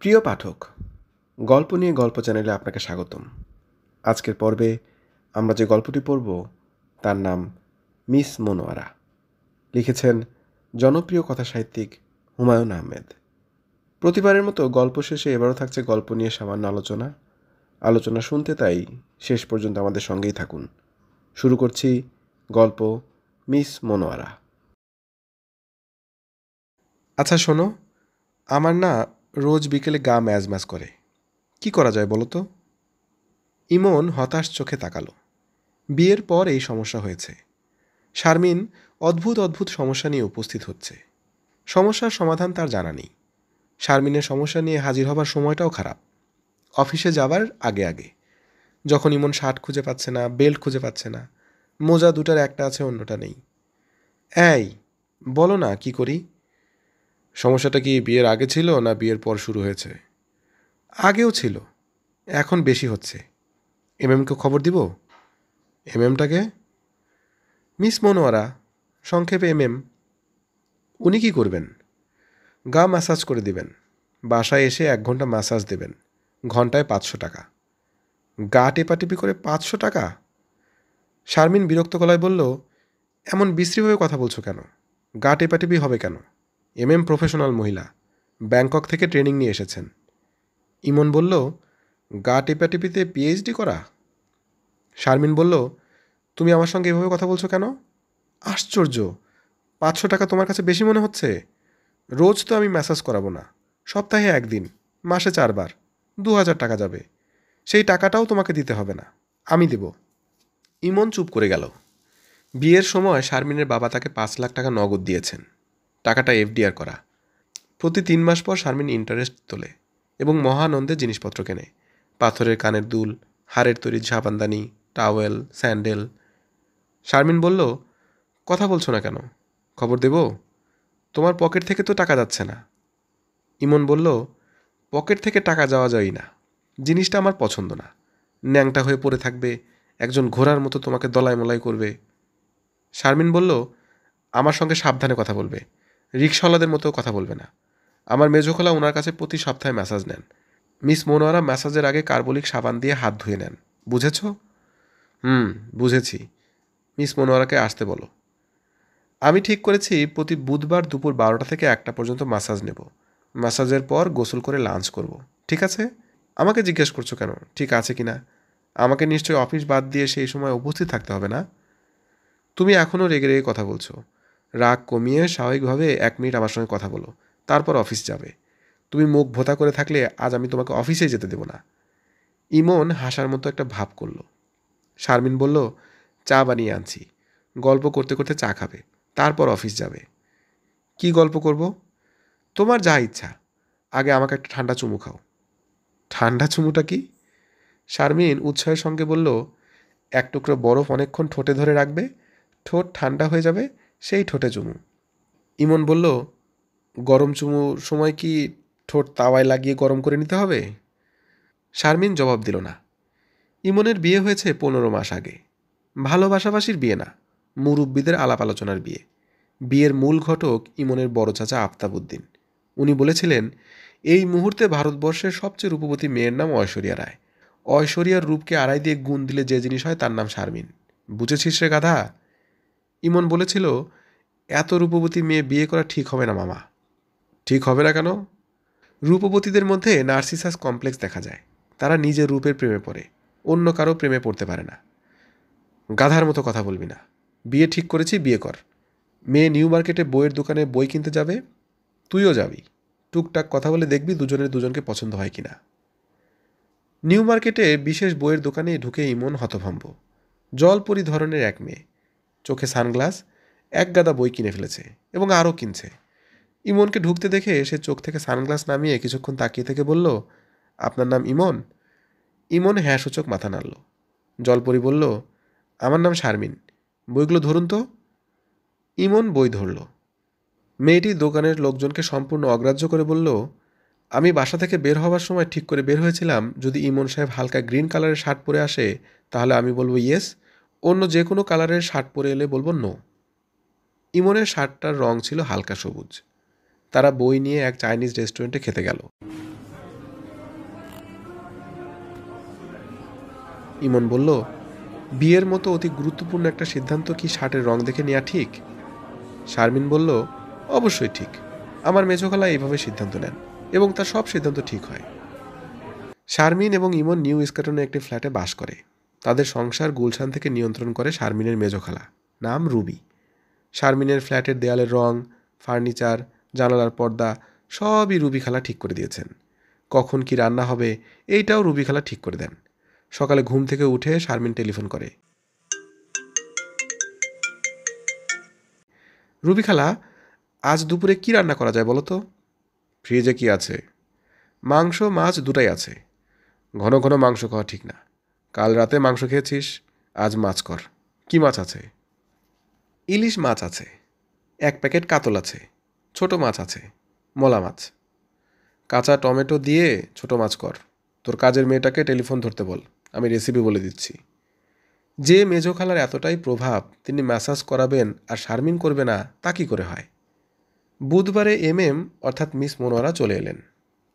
প্রিয় পাঠক, গল্প নিয়ে গল্প চ্যানেলে আপনাকে স্বাগতম। আজকের পর্বে আমরা যে গল্পটি পড়ব তার নাম মিস মনোয়ারা। লিখেছেন জনপ্রিয় কথাসাহিত্যিক হুমায়ুন আহমেদ। প্রতিবারের মতো গল্প শেষে এবারও থাকছে গল্প নিয়ে সামান্য আলোচনা শুনতে, তাই শেষ পর্যন্ত আমাদের সঙ্গেই থাকুন। শুরু করছি গল্প মিস মনোয়ারা। আচ্ছা শোনো, আমার না রোজ বিকেলে গা ম্যাজ ম্যাজ করে। কি করা যায় বলো তো? ইমন হতাশ চোখে তাকালো। বিয়ের পর এই সমস্যা হয়েছে। শারমিন অদ্ভুত সমস্যা নিয়ে উপস্থিত হচ্ছে। সমস্যার সমাধান তার জানা নেই। শারমিনের সমস্যা নিয়ে হাজির হবার সময়টাও খারাপ। অফিসে যাবার আগে যখন ইমন শার্ট খুঁজে পাচ্ছে না, বেল্ট খুঁজে পাচ্ছে না, মোজা দুটার একটা আছে অন্যটা নেই। এই বলো না, কি করি? সমস্যাটা কি বিয়ের আগে ছিল না বিয়ের পর শুরু হয়েছে? আগেও ছিল, এখন বেশি হচ্ছে। এমএমকে খবর দিব? এমএমটাকে? মিস মনোয়ারা, সংক্ষেপে এমএম। উনি কি করবেন? গা ম্যাসাজ করে দিবেন। বাসায় এসে 1 ঘন্টা ম্যাসাজ দেবেন। ঘন্টায় 500 টাকা। গা টেপাটিপি করে 500 টাকা? শারমিন বিরক্ত গলায় বলল, এমন বিশ্রীভাবে কথা বলছো কেন? গা টেপাটিপি হবে কেন? এমএম প্রফেশনাল মহিলা, ব্যাংকক থেকে ট্রেনিং নিয়ে এসেছেন। ইমন বলল, গা টেপাটিপিতে পিএইচডি করা? শারমিন বলল, তুমি আমার সঙ্গে এভাবে কথা বলছো কেন? আশ্চর্য, 500 টাকা তোমার কাছে বেশি মনে হচ্ছে? রোজ তো আমি ম্যাসাজ করাবো না, সপ্তাহে 1 দিন, মাসে 4 বার, 2000 টাকা যাবে। সেই টাকাটাও তোমাকে দিতে হবে না, আমি দেব। ইমন চুপ করে গেল। বিয়ের সময় শারমিনের বাবা তাকে 5 লাখ টাকা নগদ দিয়েছেন। টাকাটা এফডিআর করা। প্রতি 3 মাস পর শারমিন ইন্টারেস্ট তোলে এবং মহানন্দে জিনিসপত্র কেনে। পাথরের কানের দুল, হাড়ের তৈরি ঝাপানদানি, টাওয়েল, স্যান্ডেল। শারমিন বলল, কথা বলছো না কেন? খবর দেব? তোমার পকেট থেকে তো টাকা যাচ্ছে না। ইমন বলল, পকেট থেকে টাকা যাওয়া যায় না। জিনিসটা আমার পছন্দ না। ন্যাংটা হয়ে পড়ে থাকবে, একজন ঘোড়ার মতো তোমাকে দলাই মলাই করবে। শারমিন বলল, আমার সঙ্গে সাবধানে কথা বলবে, রিকশাওয়ালাদের মতো কথা বলবে না। আমার মেজোখলা ওনার কাছে প্রতি সপ্তাহে ম্যাসাজ নেন। মিস মনোয়ারা ম্যাসাজের আগে কার্বলিক সাবান দিয়ে হাত ধুয়ে নেন, বুঝেছ? বুঝেছি। মিস মনোয়ারাকে আসতে বলো। আমি ঠিক করেছি প্রতি বুধবার দুপুর 12টা থেকে 1টা পর্যন্ত ম্যাসাজ নেব। ম্যাসাজের পর গোসল করে লাঞ্চ করব, ঠিক আছে? আমাকে জিজ্ঞেস করছো কেন ঠিক আছে কি না? আমাকে নিশ্চয়ই অফিস বাদ দিয়ে সেই সময় উপস্থিত থাকতে হবে না? তুমি এখনও রেগে রেগে কথা বলছো। রাগ কমিয়ে স্বাভাবিকভাবে 1 মিনিট আমার সঙ্গে কথা বলো, তারপর অফিস যাবে। তুমি মুখ ভোঁতা করে থাকলে আজ আমি তোমাকে অফিসে যেতে দেব না। ইমন হাসার মতো একটা ভাব করল। শারমিন বলল, চা বানিয়ে আনছি। গল্প করতে করতে চা খাবে, তারপর অফিস যাবে। কি গল্প করব? তোমার যা ইচ্ছা। আগে আমাকে একটা ঠান্ডা চুমু খাও। ঠান্ডা চুমুটা কি? শারমিন উৎসাহের সঙ্গে বলল, 1 টুকরো বরফ অনেকক্ষণ ঠোঁটে ধরে রাখবে, ঠোঁট ঠান্ডা হয়ে যাবে, সেই ঠোঁটে চুমু। ইমন বলল, গরম চুমুর সময় কি ঠোঁট তাওয়ায় লাগিয়ে গরম করে নিতে হবে? শারমিন জবাব দিল না। ইমনের বিয়ে হয়েছে 15 মাস আগে। ভালোবাসাবাসির বিয়ে না, মুরব্বীদের আলাপ আলোচনার বিয়ে। বিয়ের মূল ঘটক ইমনের বড় চাচা আফতাবউদ্দিন। উনি বলেছিলেন, এই মুহূর্তে ভারতবর্ষের সবচেয়ে রূপবতী মেয়ের নাম ঐশ্বরিয়া রায়। ঐশ্বরিয়ার রূপকে আড়াই দিয়ে গুণ দিলে যে জিনিস হয় তার নাম শারমিন। বুঝেছিস রে গাধা? ইমন বলেছিল, এত রূপবতী মেয়ে বিয়ে করা ঠিক হবে না মামা। ঠিক হবে না কেন? রূপবতীদের মধ্যে নার্সিসাস কমপ্লেক্স দেখা যায়। তারা নিজের রূপের প্রেমে পড়ে, অন্য কারো প্রেমে পড়তে পারে না। গাধার মতো কথা বলবি না। বিয়ে ঠিক করেছি, বিয়ে কর। মেয়ে নিউ মার্কেটে বইয়ের দোকানে বই কিনতে যাবে, তুইও যাবি। টুকটাক কথা বলে দেখবি দুজনের দুজনকে পছন্দ হয় কিনা। নিউ মার্কেটে বিশেষ বইয়ের দোকানে ঢুকে ইমন হতভম্ব। জলপরি ধরনের এক মেয়ে, চোখে সানগ্লাস, 1 গাদা বই কিনে ফেলেছে এবং আরও কিনছে। ইমনকে ঢুকতে দেখে সে চোখ থেকে সানগ্লাস নামিয়ে কিছুক্ষণ তাকিয়ে থেকে বলল, আপনার নাম ইমন? ইমন হ্যাঁ সূচক মাথা নাড়ল। জলপরি বলল, আমার নাম শারমিন। বইগুলো ধরুন তো। ইমন বই ধরল। মেয়েটি দোকানের লোকজনকে সম্পূর্ণ অগ্রাহ্য করে বলল, আমি বাসা থেকে বের হওয়ার সময় ঠিক করে বের হয়েছিলাম, যদি ইমন সাহেব হালকা গ্রিন কালারের শার্ট পরে আসে তাহলে আমি বলবো ইয়েস, অন্য যে কোনো কালারের শার্ট পরে এলে বলবো নো। ইমনের শার্টটার রং ছিল হালকা সবুজ। তারা বই নিয়ে এক চাইনিজ রেস্টুরেন্টে খেতে গেল। ইমন বলল, বিয়ের মতো অতি গুরুত্বপূর্ণ একটা সিদ্ধান্ত কি শার্টের রং দেখে নেওয়া ঠিক? শারমিন বলল, অবশ্যই ঠিক। আমার মেজোখালা এইভাবে সিদ্ধান্ত নেন এবং তার সব সিদ্ধান্ত ঠিক হয়। শারমিন এবং ইমন নিউ ইস্কাটনে একটি ফ্ল্যাটে বাস করে। তাদের সংসার গুলশান থেকে নিয়ন্ত্রণ করে শারমিনের মেজোখালা, নাম রুবি। শারমিনের ফ্ল্যাটের দেয়ালের রং, ফার্নিচার, জানালার পর্দা সবই রুবি খালা ঠিক করে দিয়েছেন। কখন কি রান্না হবে এইটাও রুবি খালা ঠিক করে দেন। সকালে ঘুম থেকে উঠে শারমিন টেলিফোন করে, রুবি খালা, আজ দুপুরে কি রান্না করা যায় বলো তো? ফ্রিজে কি আছে? মাংস মাছ দুটাই আছে। ঘন ঘন মাংস খাওয়া ঠিক না। কাল রাতে মাংস খেয়েছিস, আজ মাছ কর। কি মাছ আছে? ইলিশ মাছ আছে, 1 প্যাকেট কাতল আছে, ছোট মাছ আছে, মলা মাছ। কাঁচা টমেটো দিয়ে ছোট মাছ কর। তোর কাজের মেয়েটাকে টেলিফোন ধরতে বল, আমি রেসিপি বলে দিচ্ছি। যে মেজো খালার এতটাই প্রভাব তিনি ম্যাসাজ করাবেন আর শারমিন করবে না, তা কি করে হয়? বুধবারে অর্থাৎ মিস মনোয়ারা চলে এলেন।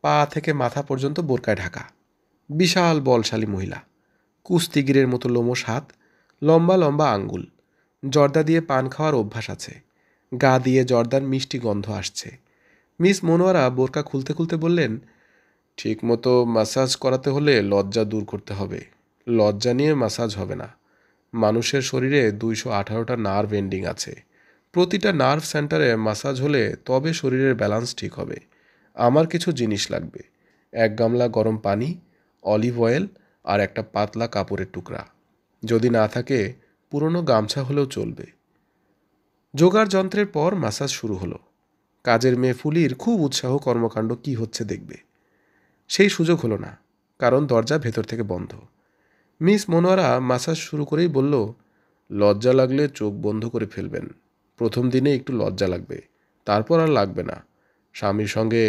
পা থেকে মাথা পর্যন্ত বোরকায় ঢাকা। বিশাল বলশালী মহিলা, কুস্তিগিরের মতো লোমশ হাত, লম্বা লম্বা আঙ্গুল। জর্দা দিয়ে পান খাওয়ার অভ্যাস আছে। গা দিয়ে জর্দার মিষ্টি গন্ধ আসছে। মিস মনোয়ারা বোরকা খুলতে খুলতে বললেন, ঠিক মতো ম্যাসাজ করাতে হলে লজ্জা দূর করতে হবে। লজ্জা নিয়ে ম্যাসাজ হবে না। মানুষের শরীরে 218টা নার্ভ এন্ডিং আছে। প্রতিটা নার্ভ সেন্টারে ম্যাসাজ হলে তবে শরীরের ব্যালেন্স ঠিক হবে। আমার কিছু জিনিস লাগবে, 1 গামলা গরম পানি, অলিভ অয়েল আর একটা পাতলা কাপড়ের টুকরা। যদি না থাকে পুরনো গামছা হলেও চলবে। জোগাড় যন্ত্রের পর ম্যাসাজ শুরু হলো। কাজের মেয়ে ফুলির খুব উৎসাহ কর্মকাণ্ড কি হচ্ছে দেখবে। সেই সুযোগ হলো না, কারণ দরজা ভেতর থেকে বন্ধ। মিস মনোয়ারা ম্যাসাজ শুরু করেই বলল, লজ্জা লাগলে চোখ বন্ধ করে ফেলবেন। প্রথম দিনে একটু লজ্জা লাগবে, তারপর আর লাগবে না। স্বামীর সঙ্গে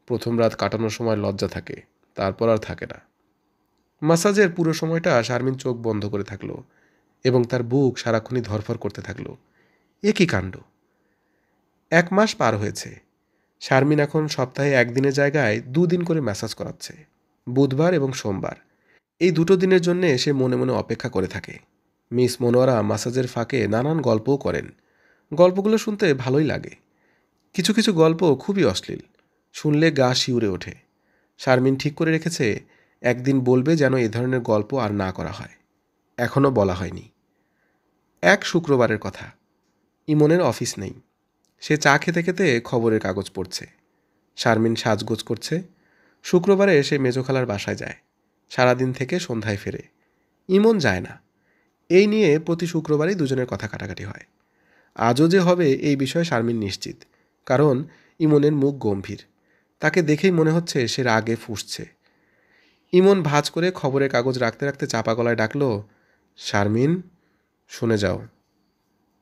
প্রথম রাত কাটানোর সময় লজ্জা থাকে, তারপর আর থাকে না। ম্যাসাজের পুরো সময়টা শারমিন চোখ বন্ধ করে থাকলো এবং তার বুক সারাক্ষণই ধরফর করতে থাকলো। এ কী কাণ্ড! 1 মাস পার হয়েছে। শারমিন এখন সপ্তাহে 1 দিনের জায়গায় 2 দিন করে ম্যাসাজ করাচ্ছে, বুধবার এবং সোমবার। এই দুটো দিনের জন্যে সে মনে মনে অপেক্ষা করে থাকে। মিস মনোয়ারা ম্যাসাজের ফাঁকে নানান গল্পও করেন। গল্পগুলো শুনতে ভালোই লাগে। কিছু কিছু গল্প খুবই অশ্লীল, শুনলে গা শিউরে ওঠে। শারমিন ঠিক করে রেখেছে একদিন বলবে যেন এ ধরনের গল্প আর না করা হয়। এখনও বলা হয়নি। এক শুক্রবারের কথা। ইমনের অফিস নেই। সে চা খেতে খেতে খবরের কাগজ পড়ছে। শারমিন সাজগোজ করছে। শুক্রবারে সে মেজোখালার বাসায় যায়। সারাদিন থেকে সন্ধ্যায় ফেরে। ইমন যায় না। এই নিয়ে প্রতি শুক্রবারই দুজনের কথা কাটাকাটি হয়। আজও যে হবে এই বিষয়ে শারমিন নিশ্চিত, কারণ ইমনের মুখ গম্ভীর। তাকে দেখেই মনে হচ্ছে সে রাগে ফুঁসছে। ইমন ভাঁজ করে খবরের কাগজ রাখতে রাখতে চাপা গলায় ডাকল, শারমিন, শুনে যাও।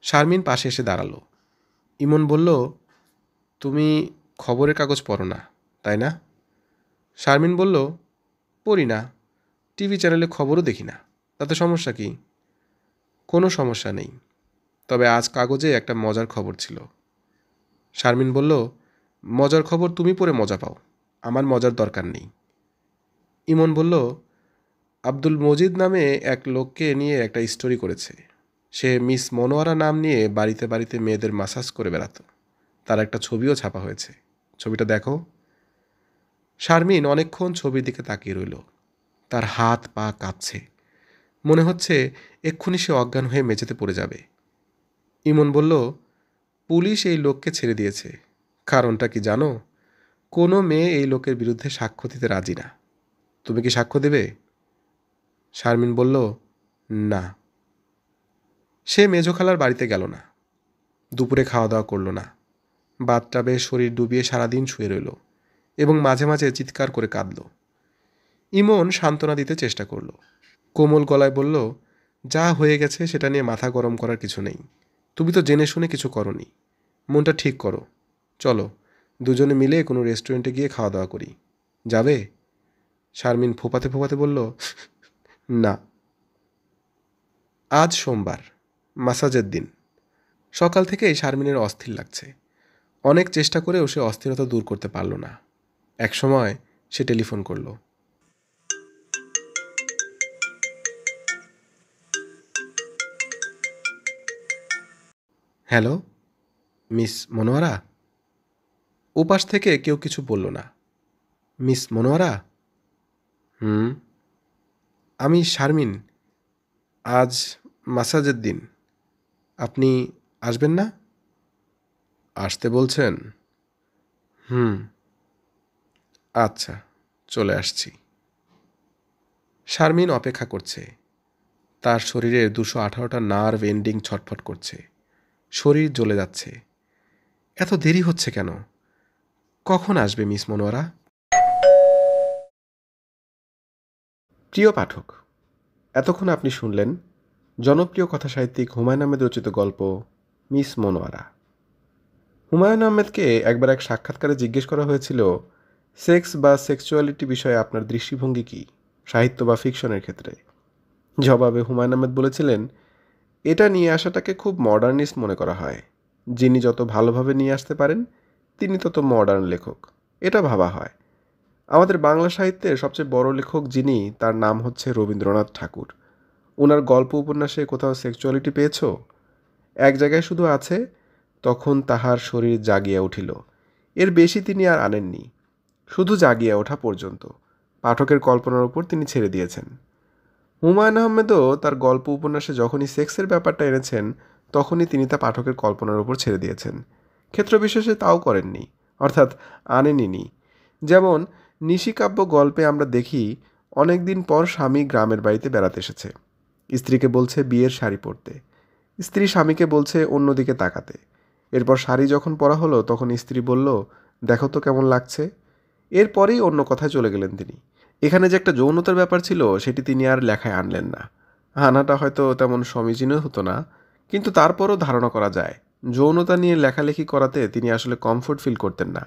শারমিন পাশে এসে দাঁড়ালো। ইমন বলল, তুমি খবরের কাগজ পড়ো না, তাই না? শারমিন বলল, পড়ি না, টিভি চ্যানেলে খবরও দেখি না, তাতে সমস্যা কি? কোনো সমস্যা নেই, তবে আজ কাগজে একটা মজার খবর ছিল। শারমিন বলল, মজার খবর তুমি পড়ে মজা পাও, আমার মজার দরকার নেই। ইমন বলল, আব্দুল মজিদ নামে এক লোককে নিয়ে একটা স্টোরি করেছে। সে মিস মনোয়ারা নাম নিয়ে বাড়িতে বাড়িতে মেয়েদের ম্যাসাজ করে বেড়াতো। তার একটা ছবিও ছাপা হয়েছে, ছবিটা দেখো। শারমিন অনেকক্ষণ ছবির দিকে তাকিয়ে রইল। তার হাত পা কাঁপছে, মনে হচ্ছে এক্ষুনি সে অজ্ঞান হয়ে মেঝেতে পড়ে যাবে। ইমন বলল, পুলিশ এই লোককে ছেড়ে দিয়েছে। কারণটা কি জানো? কোনো মেয়ে এই লোকের বিরুদ্ধে সাক্ষ্য দিতে রাজি না। তুমি কি সাক্ষ্য দেবে? শারমিন বলল, না। সে মেজোখালার বাড়িতে গেল না। দুপুরে খাওয়া দাওয়া করল না। বাথটাবে শরীর ডুবিয়ে সারাদিন শুয়ে রইল এবং মাঝে মাঝে চিৎকার করে কাঁদল। ইমন সান্ত্বনা দিতে চেষ্টা করল। কোমল গলায় বলল, যা হয়ে গেছে সেটা নিয়ে মাথা গরম করার কিছু নেই। তুমি তো জেনে শুনে কিছু করনি। মনটা ঠিক করো। চলো দুজনে মিলে কোনো রেস্টুরেন্টে গিয়ে খাওয়া দাওয়া করি। যাবে? শারমিন ফোপাতে ফোপাতে বলল, না। আজ সোমবার, ম্যাসাজের দিন। সকাল থেকেই শারমিনের অস্থির লাগছে। অনেক চেষ্টা করেও সে অস্থিরতা দূর করতে পারল না। এক সময় সে টেলিফোন করল। Hello, miss Monowara? ওপাশ থেকে কেউ কিছু বলল না। মিস মনোয়ারা? হুম। আমি শারমিন। আজ মাসাজের দিন। আপনি আসবেন না? আসতে বলছেন? হুম। আচ্ছা, চলে আসছি। শারমিন অপেক্ষা করছে। তার শরীরের 218টা নার্ভ এন্ডিং ছটফট করছে। শরীর জ্বলে যাচ্ছে। এত দেরি হচ্ছে কেন? কখন আসবে মিস মনোয়ারা? প্রিয় পাঠক, এতক্ষণ আপনি শুনলেন জনপ্রিয় কথাসাহিত্যিক হুমায়ুন আহমেদ রচিত গল্প মিস মনোয়ারা। হুমায়ুন আহমেদকে একবার এক সাক্ষাৎকারে জিজ্ঞেস করা হয়েছিল, সেক্স বা সেক্সুয়ালিটি বিষয়ে আপনার দৃষ্টিভঙ্গি কী, সাহিত্য বা ফিকশনের ক্ষেত্রে? জবাবে হুমায়ুন আহমেদ বলেছিলেন, এটা নিয়ে আসাটাকে খুব মডার্নিস্ট মনে করা হয়। যিনি যত ভালোভাবে নিয়ে আসতে পারেন তিনি তত মডার্ন লেখক, এটা ভাবা হয়। আমাদের বাংলা সাহিত্যের সবচেয়ে বড় লেখক যিনি, তার নাম হচ্ছে রবীন্দ্রনাথ ঠাকুর। ওনার গল্প উপন্যাসে কোথাও সেক্সুয়ালিটি পেয়েছ? এক জায়গায় শুধু আছে, তখন তাহার শরীর জাগিয়া উঠিল। এর বেশি তিনি আর আনেননি। শুধু জাগিয়া ওঠা পর্যন্ত পাঠকের কল্পনার উপর তিনি ছেড়ে দিয়েছেন। হুমায়ুন আহমেদও তার গল্প উপন্যাসে যখনই সেক্সের ব্যাপারটা এনেছেন, তখনই তিনি তা পাঠকের কল্পনার উপর ছেড়ে দিয়েছেন। ক্ষেত্রবিশেষে তাও করেননি, অর্থাৎ আনেনইনি। যেমন নিশিকাব্য গল্পে আমরা দেখি, অনেক দিন পর স্বামী গ্রামের বাড়িতে বেড়াতে এসেছে। স্ত্রীকে বলছে বিয়ের শাড়ি পরতে। স্ত্রী স্বামীকে বলছে অন্যদিকে তাকাতে। এরপর শাড়ি যখন পরা হলো, তখন স্ত্রী বলল, দেখো তো কেমন লাগছে। এরপরেই অন্য কথায় চলে গেলেন তিনি। এখানে যে একটা যৌনতার ব্যাপার ছিল, সেটি তিনি আর লেখায় আনলেন না। আনাটা হয়তো তেমন সমীচীনও হতো না, কিন্তু তারপরও ধারণা করা যায় যৌনতা নিয়ে লেখালেখি করাতে তিনি আসলে কমফোর্ট ফিল করতেন না।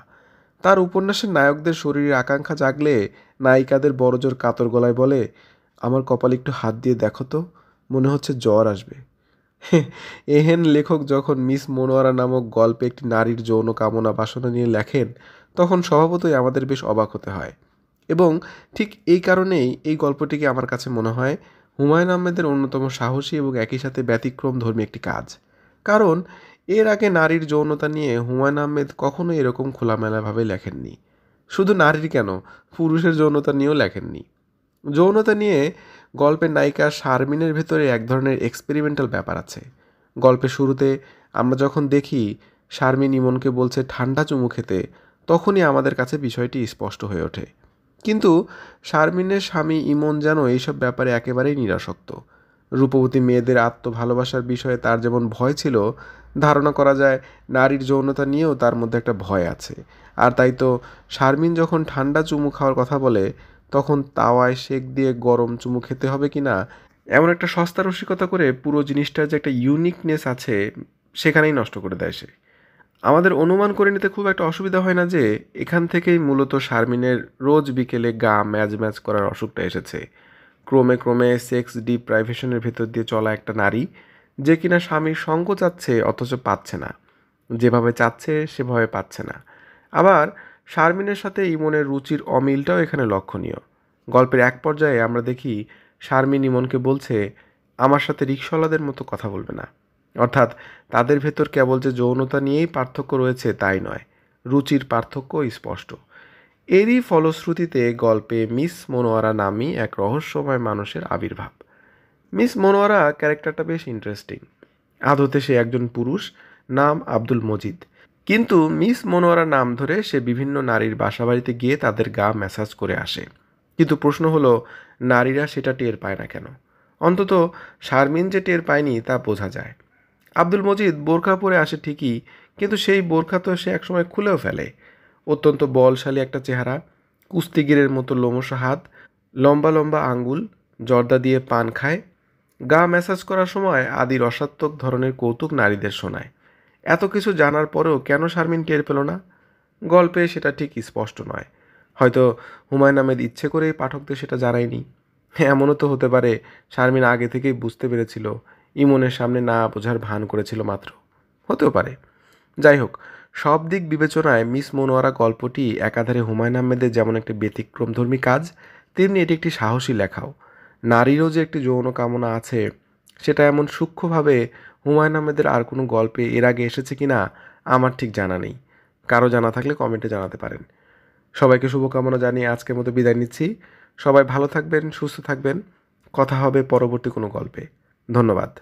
তার উপন্যাসের নায়কদের শরীরের আকাঙ্ক্ষা জাগলে নায়িকাদের বড়জোর কাতর গলায় বলে, আমার কপালে একটু হাত দিয়ে দেখো তো, মনে হচ্ছে জ্বর আসবে। এহেন লেখক যখন মিস মনোয়ারা নামক গল্পে একটি নারীর যৌন কামনা বাসনা নিয়ে লেখেন, তখন স্বভাবতই আমাদের বেশ অবাক হতে হয়। এবং ঠিক এই কারণেই এই গল্পটিকে আমার কাছে মনে হয় হুমায়ুন আহমেদের অন্যতম সাহসী এবং একই সাথে ব্যতিক্রমধর্মী একটি কাজ। কারণ এর আগে নারীর যৌনতা নিয়ে হুমায়ুন আহমেদ কখনোই এরকম খোলামেলাভাবে লেখেননি। শুধু নারীর কেন, পুরুষের যৌনতা নিয়েও লেখেননি। যৌনতা নিয়ে গল্পের নায়িকা শারমিনের ভেতরে এক ধরনের এক্সপেরিমেন্টাল ব্যাপার আছে। গল্পের শুরুতে আমরা যখন দেখি শারমিন ইমনকে বলছে ঠান্ডা চুমু খেতে, তখনই আমাদের কাছে বিষয়টি স্পষ্ট হয়ে ওঠে। কিন্তু শারমিনের স্বামী ইমন যেন এইসব ব্যাপারে একেবারেই নিরাসক্ত। রূপবতী মেয়েদের আত্মভালোবাসার বিষয়ে তার যেমন ভয় ছিল, ধারণা করা যায় নারীর যৌনতা নিয়েও তার মধ্যে একটা ভয় আছে। আর তাই তো শারমিন যখন ঠান্ডা চুমু খাওয়ার কথা বলে, তখন তাওয়ায় সেক দিয়ে গরম চুমু খেতে হবে কি না, এমন একটা সস্তা রসিকতা করে পুরো জিনিসটার যে একটা ইউনিকনেস আছে, সেখানেই নষ্ট করে দেয় সে। আমাদের অনুমান করে নিতে খুব একটা অসুবিধা হয় না যে এখান থেকেই মূলত শারমিনের রোজ বিকেলে গা ম্যাজ ম্যাজ করার অসুখটা এসেছে। ক্রমে ক্রমে সেক্স ডিপ্রাইভেশনের ভেতর দিয়ে চলা একটা নারী, যে কিনা স্বামীর সঙ্গ চাচ্ছে অথচ পাচ্ছে না, যেভাবে চাচ্ছে সেভাবে পাচ্ছে না। আবার শারমিনের সাথে ইমনের রুচির অমিলটাও এখানে লক্ষণীয়। গল্পের এক পর্যায়ে আমরা দেখি শারমিন ইমনকে বলছে, আমার সাথে রিকশাওয়ালাদের মতো কথা বলবে না। অর্থাৎ তাদের ভেতর কেবল যে যৌনতা নিয়েই পার্থক্য রয়েছে তাই নয়, রুচির পার্থক্য স্পষ্ট। এরই ফলশ্রুতিতে গল্পে মিস মনোয়ারা নামী এক রহস্যময় মানুষের আবির্ভাব। মিস মনোয়ারা ক্যারেক্টারটা বেশ ইন্টারেস্টিং। আদতে সে একজন পুরুষ, নাম আব্দুল মজিদ। কিন্তু মিস মনোয়ারা নাম ধরে সে বিভিন্ন নারীর বাসাবাড়িতে গিয়ে তাদের গা ম্যাসাজ করে আসে। কিন্তু প্রশ্ন হলো, নারীরা সেটা টের পায় না কেন? অন্তত শারমিন যে টের পায়নি তা বোঝা যায়। আব্দুল মজিদ বোরখা পরে আসে ঠিকই, কিন্তু সেই বোরখা তো সে একসময় খুলেও ফেলে। অত্যন্ত বলশালী একটা চেহারা, কুস্তিগিরের মতো লোমশ হাত, লম্বা লম্বা আঙ্গুল, জর্দা দিয়ে পান খায়। গা ম্যাসাজ করার সময় আদি রসাত্মক ধরনের কৌতুক নারীদের শোনায়। এত কিছু জানার পরেও কেন শারমিন টের পেল না? গল্পে সেটা ঠিক স্পষ্ট নয়। হয়তো হুমায়ুন আহমেদ ইচ্ছে করেই পাঠকদের সেটা জানায়নি। এমনও তো হতে পারে শারমিন আগে থেকেই বুঝতে পেরেছিল, ইমনের সামনে না বোঝার ভান করেছিল মাত্র। হতেও পারে। যাই হোক, সব দিক বিবেচনায় মিস মনোয়ারা গল্পটি একাধারে হুমায়ুন আহমেদের যেমন একটি ব্যতিক্রমধর্মী কাজ, তেমনি এটি একটি সাহসী লেখাও। নারীরও যে একটি যৌন কামনা আছে, সেটা এমন সূক্ষ্মভাবে হুমায়ুন আহমেদের আর কোনো গল্পে এর আগে এসেছে কি না আমার ঠিক জানা নেই। কারো জানা থাকলে কমেন্টে জানাতে পারেন। সবাইকে শুভকামনা জানিয়ে আজকের মতো বিদায় নিচ্ছি। সবাই ভালো থাকবেন, সুস্থ থাকবেন। কথা হবে পরবর্তী কোনো গল্পে। ধন্যবাদ।